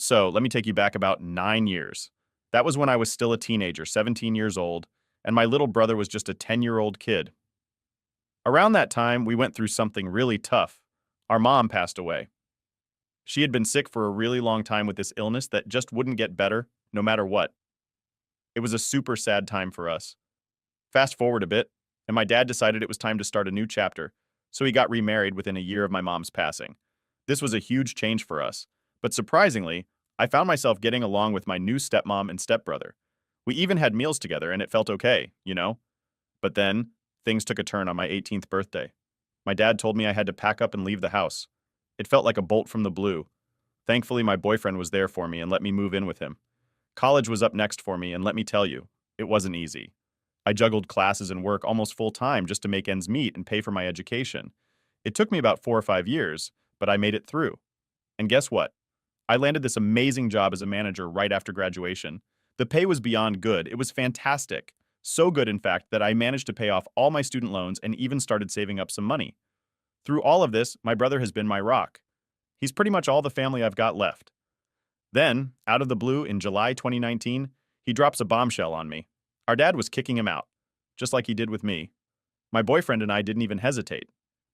So let me take you back about 9 years. That was when I was still a teenager, 17 years old, and my little brother was just a 10-year-old kid. Around that time, we went through something really tough. Our mom passed away. She had been sick for a really long time with this illness that just wouldn't get better, no matter what. It was a super sad time for us. Fast forward a bit, and my dad decided it was time to start a new chapter, so he got remarried within a year of my mom's passing. This was a huge change for us, but surprisingly, I found myself getting along with my new stepmom and stepbrother. We even had meals together, and it felt okay, you know? But then, things took a turn on my 18th birthday. My dad told me I had to pack up and leave the house. It felt like a bolt from the blue. Thankfully, my boyfriend was there for me and let me move in with him. College was up next for me, and let me tell you, it wasn't easy. I juggled classes and work almost full time just to make ends meet and pay for my education. It took me about 4 or 5 years, but I made it through. And guess what? I landed this amazing job as a manager right after graduation. The pay was beyond good. It was fantastic. So good, in fact, that I managed to pay off all my student loans and even started saving up some money. Through all of this, my brother has been my rock. He's pretty much all the family I've got left. Then, out of the blue, in July 2019, he drops a bombshell on me. Our dad was kicking him out, just like he did with me. My boyfriend and I didn't even hesitate.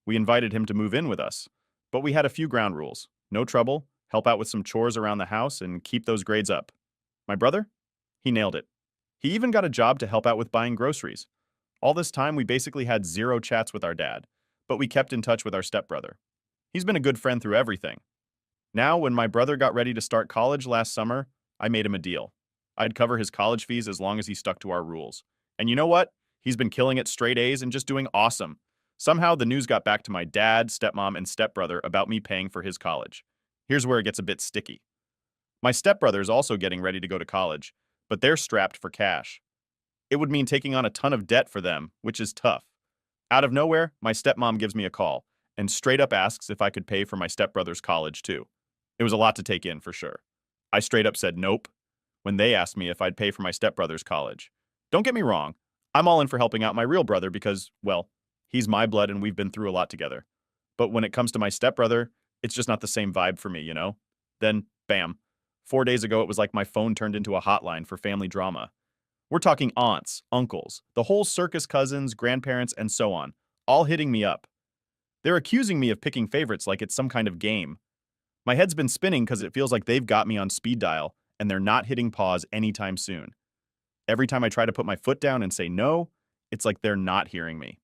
We invited him to move in with us. But we had a few ground rules. No trouble, help out with some chores around the house, and keep those grades up. My brother? He nailed it. He even got a job to help out with buying groceries. All this time, we basically had zero chats with our dad, but we kept in touch with our stepbrother. He's been a good friend through everything. Now, when my brother got ready to start college last summer, I made him a deal. I'd cover his college fees as long as he stuck to our rules. And you know what? He's been killing it straight A's and just doing awesome. Somehow, the news got back to my dad, stepmom, and stepbrother about me paying for his college. Here's where it gets a bit sticky. My stepbrother's also getting ready to go to college, but they're strapped for cash. It would mean taking on a ton of debt for them, which is tough. Out of nowhere, my stepmom gives me a call and straight up asks if I could pay for my stepbrother's college too. It was a lot to take in for sure. I straight up said nope when they asked me if I'd pay for my stepbrother's college. Don't get me wrong, I'm all in for helping out my real brother because, well, he's my blood and we've been through a lot together. But when it comes to my stepbrother, it's just not the same vibe for me, you know? Then, bam. 4 days ago, it was like my phone turned into a hotline for family drama. We're talking aunts, uncles, the whole circus cousins, grandparents, and so on, all hitting me up. They're accusing me of picking favorites like it's some kind of game. My head's been spinning because it feels like they've got me on speed dial and they're not hitting pause anytime soon. Every time I try to put my foot down and say no, it's like they're not hearing me.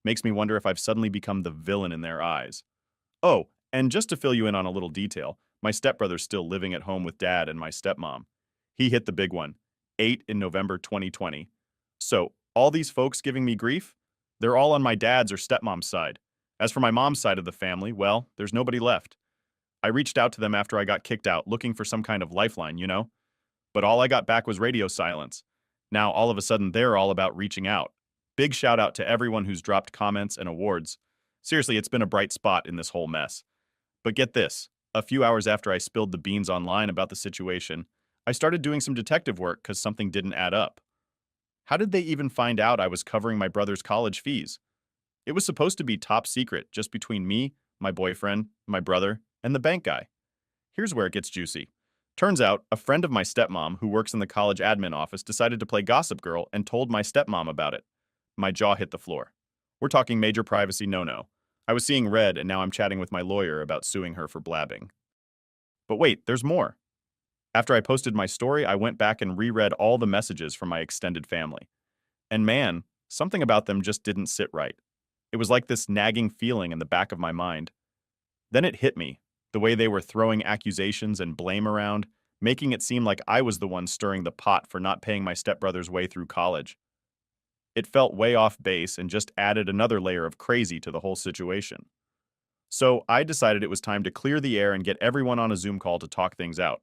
Makes me wonder if I've suddenly become the villain in their eyes. Oh, and just to fill you in on a little detail, my stepbrother's still living at home with dad and my stepmom. He hit the big one, 8 in November 2020. So, all these folks giving me grief, they're all on my dad's or stepmom's side. As for my mom's side of the family, well, there's nobody left. I reached out to them after I got kicked out, looking for some kind of lifeline, you know? But all I got back was radio silence. Now, all of a sudden, they're all about reaching out. Big shout out to everyone who's dropped comments and awards. Seriously, it's been a bright spot in this whole mess. But get this, a few hours after I spilled the beans online about the situation, I started doing some detective work because something didn't add up. How did they even find out I was covering my brother's college fees? It was supposed to be top secret, just between me, my boyfriend, my brother, and the bank guy. Here's where it gets juicy. Turns out, a friend of my stepmom who works in the college admin office decided to play Gossip Girl and told my stepmom about it. My jaw hit the floor. We're talking major privacy no-no. I was seeing red and now I'm chatting with my lawyer about suing her for blabbing. But wait, there's more. After I posted my story, I went back and reread all the messages from my extended family. And man, something about them just didn't sit right. It was like this nagging feeling in the back of my mind. Then it hit me, the way they were throwing accusations and blame around, making it seem like I was the one stirring the pot for not paying my stepbrother's way through college. It felt way off base and just added another layer of crazy to the whole situation. So I decided it was time to clear the air and get everyone on a Zoom call to talk things out.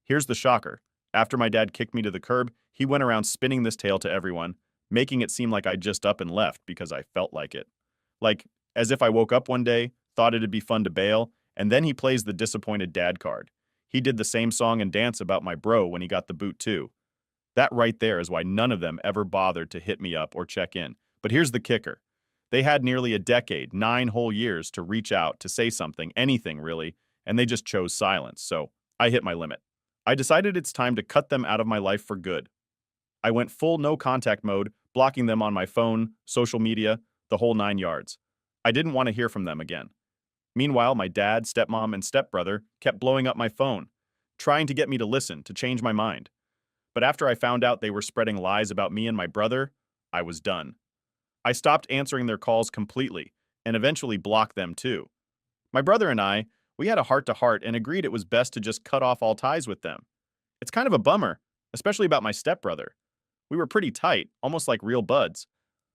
Here's the shocker. After my dad kicked me to the curb, he went around spinning this tale to everyone, making it seem like I just up and left because I felt like it. Like, as if I woke up one day, thought it'd be fun to bail, and then he plays the disappointed dad card. He did the same song and dance about my bro when he got the boot too. That right there is why none of them ever bothered to hit me up or check in. But here's the kicker. They had nearly a decade, 9 whole years to reach out, to say something, anything really, and they just chose silence. So I hit my limit. I decided it's time to cut them out of my life for good. I went full no contact mode, blocking them on my phone, social media, the whole 9 yards. I didn't want to hear from them again. Meanwhile, my dad, stepmom, and stepbrother kept blowing up my phone, trying to get me to listen, to change my mind. But after I found out they were spreading lies about me and my brother, I was done. I stopped answering their calls completely, and eventually blocked them too. My brother and I, we had a heart-to-heart and agreed it was best to just cut off all ties with them. It's kind of a bummer, especially about my stepbrother. We were pretty tight, almost like real buds.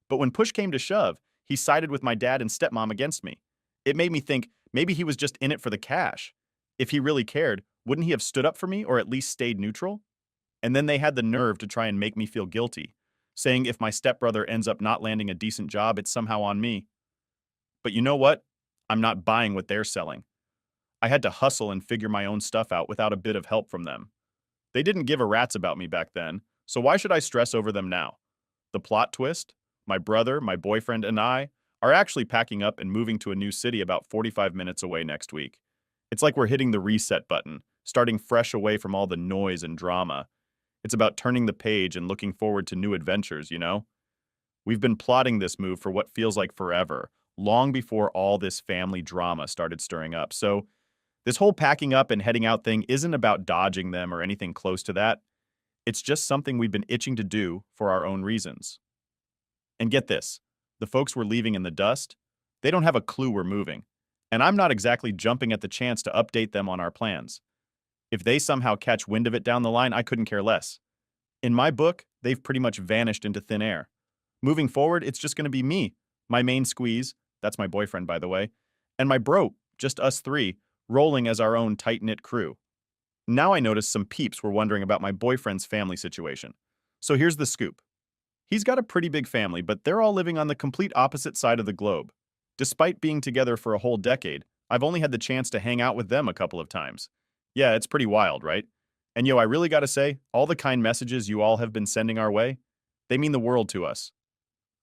But when push came to shove, he sided with my dad and stepmom against me. It made me think maybe he was just in it for the cash. If he really cared, wouldn't he have stood up for me or at least stayed neutral? And then they had the nerve to try and make me feel guilty, saying if my stepbrother ends up not landing a decent job, it's somehow on me. But you know what? I'm not buying what they're selling. I had to hustle and figure my own stuff out without a bit of help from them. They didn't give a rat's about me back then, so why should I stress over them now? The plot twist? My brother, my boyfriend, and I are actually packing up and moving to a new city about 45 minutes away next week. It's like we're hitting the reset button, starting fresh away from all the noise and drama. It's about turning the page and looking forward to new adventures, you know? We've been plotting this move for what feels like forever, long before all this family drama started stirring up. So, this whole packing up and heading out thing isn't about dodging them or anything close to that. It's just something we've been itching to do for our own reasons. And get this, the folks we're leaving in the dust, they don't have a clue we're moving. And I'm not exactly jumping at the chance to update them on our plans. If they somehow catch wind of it down the line, I couldn't care less. In my book, they've pretty much vanished into thin air. Moving forward, it's just going to be me, my main squeeze, that's my boyfriend by the way, and my bro, just us three, rolling as our own tight-knit crew. Now I notice some peeps were wondering about my boyfriend's family situation. So here's the scoop. He's got a pretty big family, but they're all living on the complete opposite side of the globe. Despite being together for a whole decade, I've only had the chance to hang out with them a couple of times. Yeah, it's pretty wild, right? And yo, I really gotta say, all the kind messages you all have been sending our way, they mean the world to us.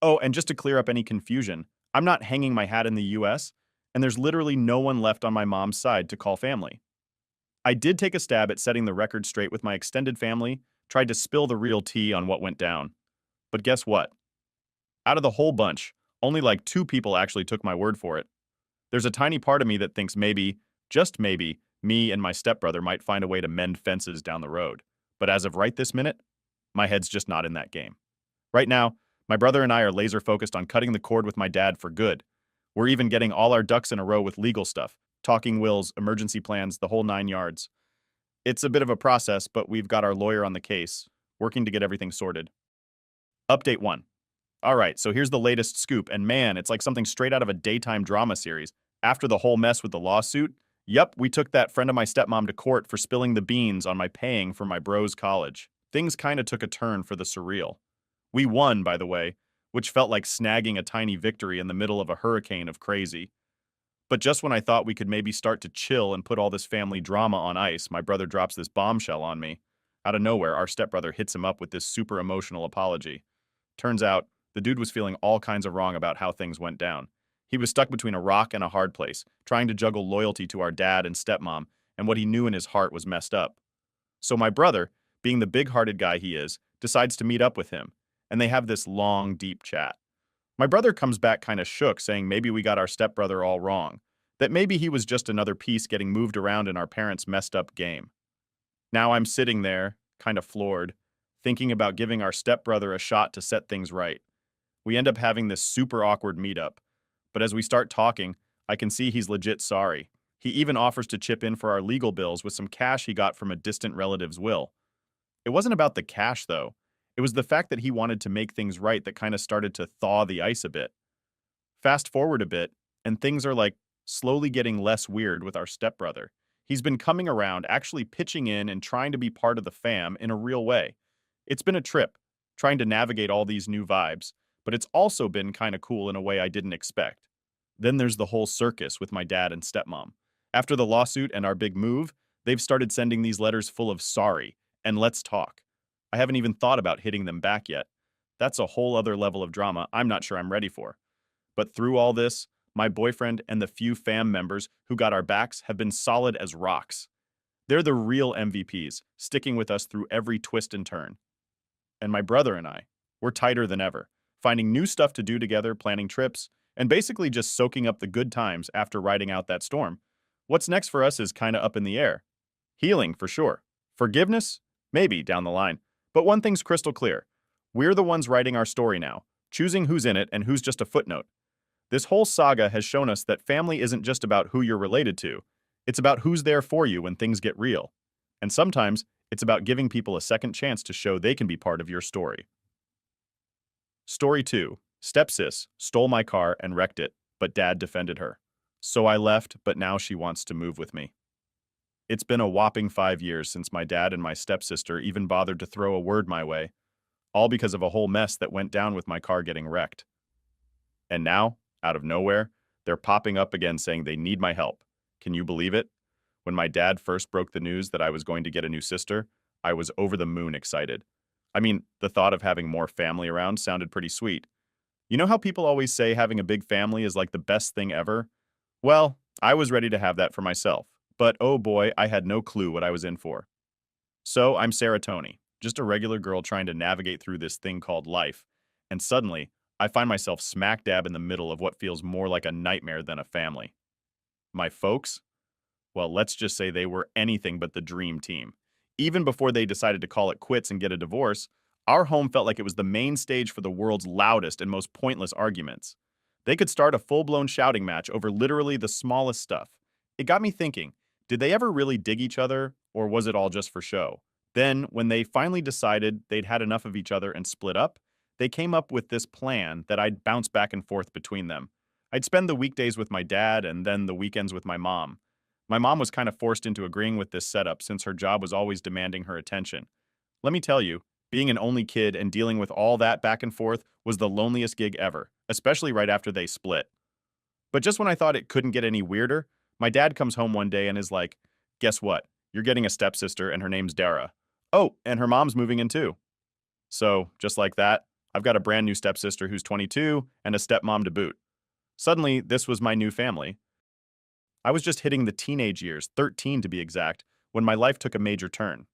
Oh, and just to clear up any confusion, I'm not hanging my hat in the US, and there's literally no one left on my mom's side to call family. I did take a stab at setting the record straight with my extended family, tried to spill the real tea on what went down. But guess what? Out of the whole bunch, only like 2 people actually took my word for it. There's a tiny part of me that thinks maybe, just maybe, me and my stepbrother might find a way to mend fences down the road. But as of right this minute, my head's just not in that game. Right now, my brother and I are laser focused on cutting the cord with my dad for good. We're even getting all our ducks in a row with legal stuff, talking wills, emergency plans, the whole 9 yards. It's a bit of a process, but we've got our lawyer on the case, working to get everything sorted. Update 1. Alright, so here's the latest scoop, and man, it's like something straight out of a daytime drama series. After the whole mess with the lawsuit, yep, we took that friend of my stepmom to court for spilling the beans on my paying for my bro's college. Things kinda took a turn for the surreal. We won, by the way, which felt like snagging a tiny victory in the middle of a hurricane of crazy. But just when I thought we could maybe start to chill and put all this family drama on ice, my brother drops this bombshell on me. Out of nowhere, our stepbrother hits him up with this super emotional apology. Turns out, the dude was feeling all kinds of wrong about how things went down. He was stuck between a rock and a hard place, trying to juggle loyalty to our dad and stepmom, and what he knew in his heart was messed up. So my brother, being the big-hearted guy he is, decides to meet up with him, and they have this long, deep chat. My brother comes back kind of shook, saying maybe we got our stepbrother all wrong, that maybe he was just another piece getting moved around in our parents' messed-up game. Now I'm sitting there, kind of floored, thinking about giving our stepbrother a shot to set things right. We end up having this super awkward meetup, but as we start talking, I can see he's legit sorry. He even offers to chip in for our legal bills with some cash he got from a distant relative's will. It wasn't about the cash, though. It was the fact that he wanted to make things right that kind of started to thaw the ice a bit. Fast forward a bit, and things are like slowly getting less weird with our stepbrother. He's been coming around, actually pitching in and trying to be part of the fam in a real way. It's been a trip, trying to navigate all these new vibes, but it's also been kind of cool in a way I didn't expect. Then there's the whole circus with my dad and stepmom. After the lawsuit and our big move, they've started sending these letters full of sorry and let's talk. I haven't even thought about hitting them back yet. That's a whole other level of drama I'm not sure I'm ready for. But through all this, my boyfriend and the few fam members who got our backs have been solid as rocks. They're the real MVPs, sticking with us through every twist and turn. And my brother and I, we're tighter than ever, finding new stuff to do together, planning trips, and basically just soaking up the good times after riding out that storm. What's next for us is kinda up in the air. Healing, for sure. Forgiveness? Maybe, down the line. But one thing's crystal clear. We're the ones writing our story now, choosing who's in it and who's just a footnote. This whole saga has shown us that family isn't just about who you're related to. It's about who's there for you when things get real. And sometimes, it's about giving people a second chance to show they can be part of your story. Story 2. Stepsis stole my car and wrecked it, but Dad defended her. So I left, but now she wants to move with me. It's been a whopping 5 years since my dad and my stepsister even bothered to throw a word my way, all because of a whole mess that went down with my car getting wrecked. And now, out of nowhere, they're popping up again saying they need my help. Can you believe it? When my dad first broke the news that I was going to get a new sister, I was over the moon excited. I mean, the thought of having more family around sounded pretty sweet. You know how people always say having a big family is like the best thing ever? Well, I was ready to have that for myself. But oh boy, I had no clue what I was in for. So I'm Sarah Tony, just a regular girl trying to navigate through this thing called life. And suddenly, I find myself smack dab in the middle of what feels more like a nightmare than a family. My folks? Well, let's just say they were anything but the dream team. Even before they decided to call it quits and get a divorce, our home felt like it was the main stage for the world's loudest and most pointless arguments. They could start a full-blown shouting match over literally the smallest stuff. It got me thinking, did they ever really dig each other, or was it all just for show? Then, when they finally decided they'd had enough of each other and split up, they came up with this plan that I'd bounce back and forth between them. I'd spend the weekdays with my dad and then the weekends with my mom. My mom was kind of forced into agreeing with this setup since her job was always demanding her attention. Let me tell you, being an only kid and dealing with all that back and forth was the loneliest gig ever, especially right after they split. But just when I thought it couldn't get any weirder, my dad comes home one day and is like, "Guess what? You're getting a stepsister and her name's Dara. Oh, and her mom's moving in too." So, just like that, I've got a brand new stepsister who's 22 and a stepmom to boot. Suddenly, this was my new family. I was just hitting the teenage years, 13 to be exact, when my life took a major turn.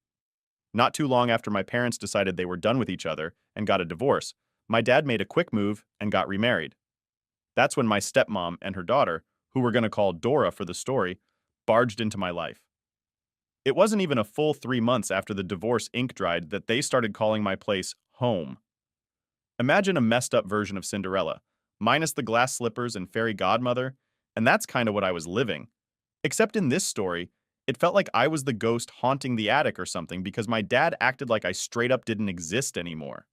Not too long after my parents decided they were done with each other and got a divorce, my dad made a quick move and got remarried. That's when my stepmom and her daughter, who we're going to call Dora for the story, barged into my life. It wasn't even a full 3 months after the divorce ink dried that they started calling my place home. Imagine a messed up version of Cinderella, minus the glass slippers and fairy godmother, and that's kind of what I was living. Except in this story, it felt like I was the ghost haunting the attic or something because my dad acted like I straight up didn't exist anymore.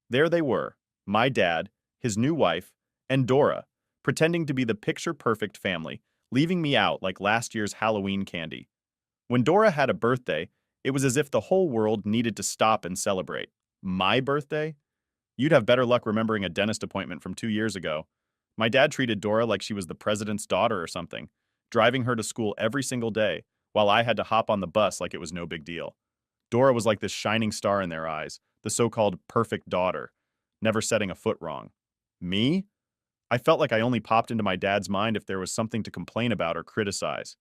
There they were, my dad, his new wife, and Dora, pretending to be the picture-perfect family, leaving me out like last year's Halloween candy. When Dora had a birthday, it was as if the whole world needed to stop and celebrate. My birthday? You'd have better luck remembering a dentist appointment from 2 years ago. My dad treated Dora like she was the president's daughter or something, driving her to school every single day, while I had to hop on the bus like it was no big deal. Dora was like this shining star in their eyes, the so-called perfect daughter, never setting a foot wrong. Me? I felt like I only popped into my dad's mind if there was something to complain about or criticize.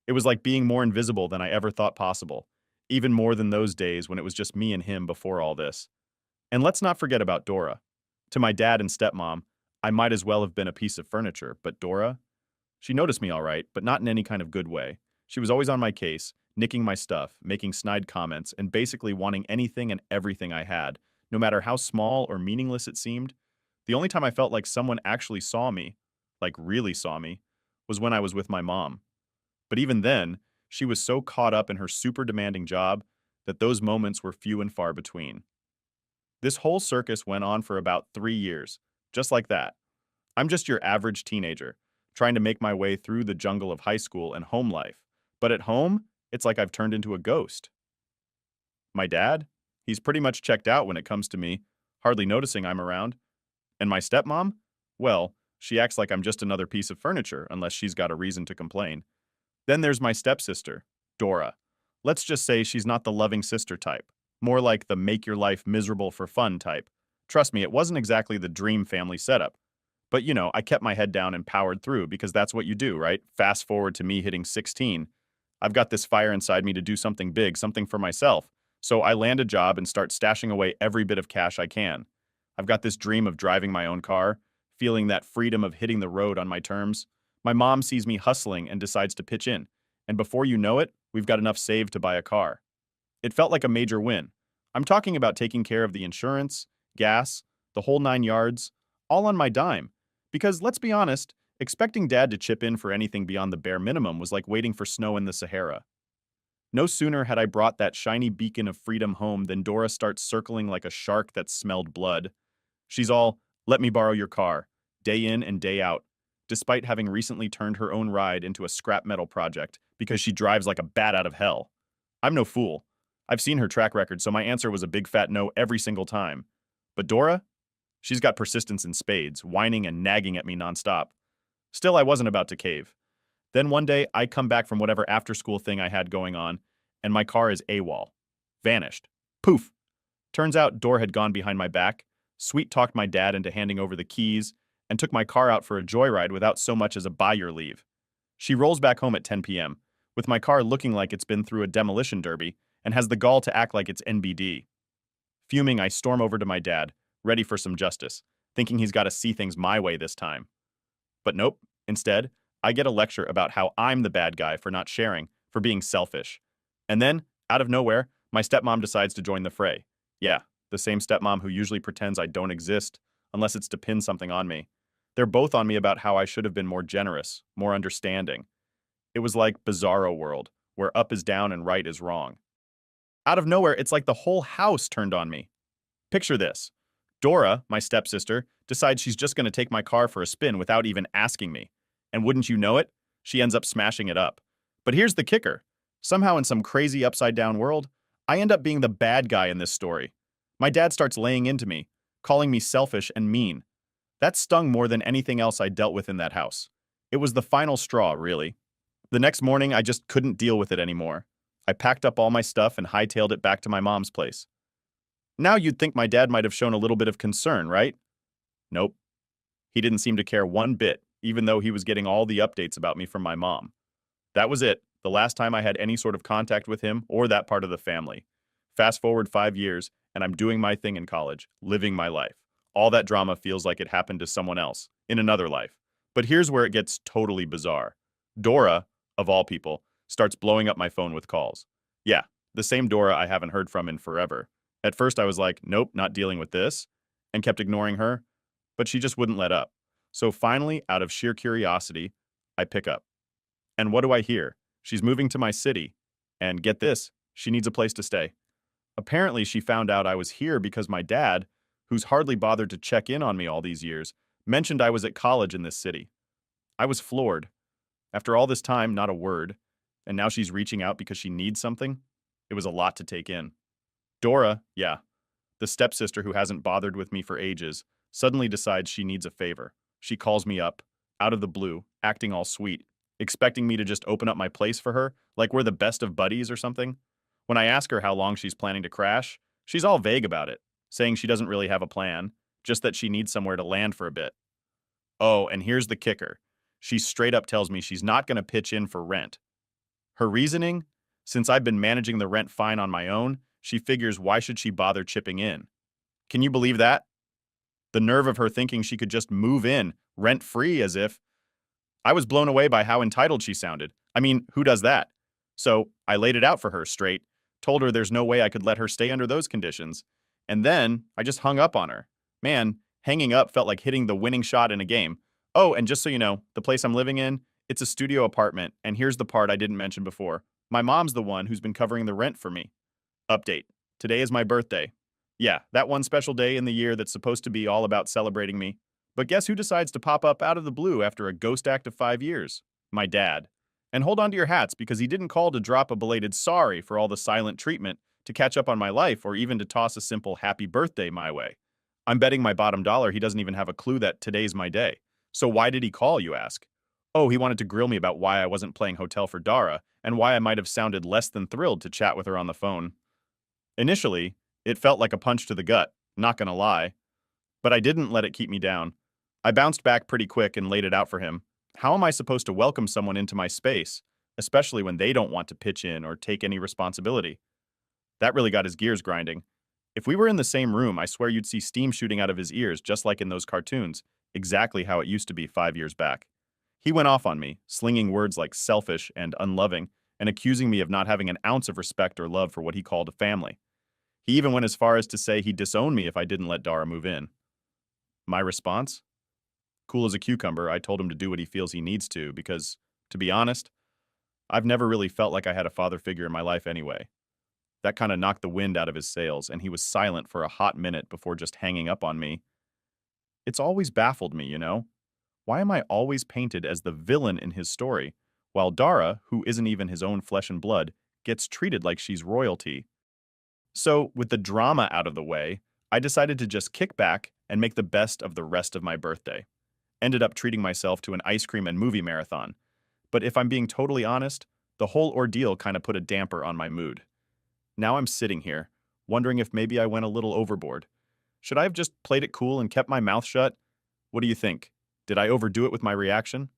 It was like being more invisible than I ever thought possible, even more than those days when it was just me and him before all this. And let's not forget about Dora. To my dad and stepmom, I might as well have been a piece of furniture, but Dora? She noticed me all right, but not in any kind of good way. She was always on my case, nicking my stuff, making snide comments, and basically wanting anything and everything I had, no matter how small or meaningless it seemed. The only time I felt like someone actually saw me, like really saw me, was when I was with my mom. But even then, she was so caught up in her super demanding job that those moments were few and far between. This whole circus went on for about 3 years, just like that. I'm just your average teenager, trying to make my way through the jungle of high school and home life. But at home, it's like I've turned into a ghost. My dad? He's pretty much checked out when it comes to me, hardly noticing I'm around. And my stepmom? Well, she acts like I'm just another piece of furniture unless she's got a reason to complain. Then there's my stepsister, Dora. Let's just say she's not the loving sister type, more like the make your life miserable for fun type. Trust me, it wasn't exactly the dream family setup. But I kept my head down and powered through because that's what you do, right? Fast forward to me hitting 16. I've got this fire inside me to do something big, something for myself. So I land a job and start stashing away every bit of cash I can. I've got this dream of driving my own car, feeling that freedom of hitting the road on my terms. My mom sees me hustling and decides to pitch in. And before you know it, we've got enough saved to buy a car. It felt like a major win. I'm talking about taking care of the insurance, gas, the whole 9 yards, all on my dime. Because let's be honest, expecting dad to chip in for anything beyond the bare minimum was like waiting for snow in the Sahara. No sooner had I brought that shiny beacon of freedom home than Dora starts circling like a shark that smelled blood. She's all, let me borrow your car, day in and day out, despite having recently turned her own ride into a scrap metal project because she drives like a bat out of hell. I'm no fool. I've seen her track record, so my answer was a big fat no every single time. But Dora? She's got persistence in spades, whining and nagging at me nonstop. Still, I wasn't about to cave. Then one day, I come back from whatever after-school thing I had going on, and my car is AWOL. Vanished. Poof! Turns out Dora had gone behind my back, sweet-talked my dad into handing over the keys, and took my car out for a joyride without so much as a buy your leave. She rolls back home at 10 p.m., with my car looking like it's been through a demolition derby, and has the gall to act like it's NBD. Fuming, I storm over to my dad, ready for some justice, thinking he's got to see things my way this time. But nope, instead, I get a lecture about how I'm the bad guy for not sharing, for being selfish. And then, out of nowhere, my stepmom decides to join the fray. Yeah, the same stepmom who usually pretends I don't exist, unless it's to pin something on me. They're both on me about how I should have been more generous, more understanding. It was like Bizarro World, where up is down and right is wrong. Out of nowhere, it's like the whole house turned on me. Picture this. Dora, my stepsister, decides she's just going to take my car for a spin without even asking me. And wouldn't you know it, she ends up smashing it up. But here's the kicker. Somehow in some crazy upside-down world, I end up being the bad guy in this story. My dad starts laying into me, calling me selfish and mean. That stung more than anything else I dealt with in that house. It was the final straw, really. The next morning, I just couldn't deal with it anymore. I packed up all my stuff and hightailed it back to my mom's place. Now you'd think my dad might have shown a little bit of concern, right? Nope. He didn't seem to care one bit, even though he was getting all the updates about me from my mom. That was it, the last time I had any sort of contact with him or that part of the family. Fast forward 5 years, and I'm doing my thing in college, living my life. All that drama feels like it happened to someone else, in another life. But here's where it gets totally bizarre. Dora, of all people, starts blowing up my phone with calls. Yeah, the same Dora I haven't heard from in forever. At first I was like, nope, not dealing with this, and kept ignoring her, but she just wouldn't let up. So finally, out of sheer curiosity, I pick up. And what do I hear? She's moving to my city, and get this, she needs a place to stay. Apparently she found out I was here because my dad, who's hardly bothered to check in on me all these years, mentioned I was at college in this city. I was floored. After all this time, not a word, and now she's reaching out because she needs something? It was a lot to take in. Dora, yeah, the stepsister who hasn't bothered with me for ages, suddenly decides she needs a favor. She calls me up, out of the blue, acting all sweet, expecting me to just open up my place for her, like we're the best of buddies or something. When I ask her how long she's planning to crash, she's all vague about it, saying she doesn't really have a plan, just that she needs somewhere to land for a bit. Oh, and here's the kicker. She straight up tells me she's not going to pitch in for rent. Her reasoning? Since I've been managing the rent fine on my own, she figures why should she bother chipping in? Can you believe that? The nerve of her thinking she could just move in, rent-free as if... I was blown away by how entitled she sounded. I mean, who does that? So I laid it out for her straight, told her there's no way I could let her stay under those conditions, and then I just hung up on her. Man, hanging up felt like hitting the winning shot in a game. Oh, and just so you know, the place I'm living in, it's a studio apartment, and here's the part I didn't mention before. My mom's the one who's been covering the rent for me. Update. Today is my birthday. Yeah, that one special day in the year that's supposed to be all about celebrating me. But guess who decides to pop up out of the blue after a ghost act of 5 years? My dad. And hold on to your hats because he didn't call to drop a belated sorry for all the silent treatment, to catch up on my life, or even to toss a simple happy birthday my way. I'm betting my bottom dollar he doesn't even have a clue that today's my day. So why did he call, you ask? Oh, he wanted to grill me about why I wasn't playing Hotel for Dara, and why I might have sounded less than thrilled to chat with her on the phone. Initially, it felt like a punch to the gut, not gonna lie. But I didn't let it keep me down. I bounced back pretty quick and laid it out for him. How am I supposed to welcome someone into my space, especially when they don't want to pitch in or take any responsibility. That really got his gears grinding. If we were in the same room, I swear you'd see steam shooting out of his ears just like in those cartoons, exactly how it used to be 5 years back. He went off on me, slinging words like selfish and unloving, and accusing me of not having an ounce of respect or love for what he called a family. He even went as far as to say he'd disown me if I didn't let Dara move in. My response? Cool as a cucumber, I told him to do what he feels he needs to because, to be honest, I've never really felt like I had a father figure in my life anyway. That kind of knocked the wind out of his sails, and he was silent for a hot minute before just hanging up on me. It's always baffled me, you know? Why am I always painted as the villain in his story, while Dara, who isn't even his own flesh and blood, gets treated like she's royalty? So, with the drama out of the way, I decided to just kick back and make the best of the rest of my birthday. Ended up treating myself to an ice cream and movie marathon. But if I'm being totally honest, the whole ordeal kind of put a damper on my mood. Now I'm sitting here, wondering if maybe I went a little overboard. Should I have just played it cool and kept my mouth shut? What do you think? Did I overdo it with my reaction?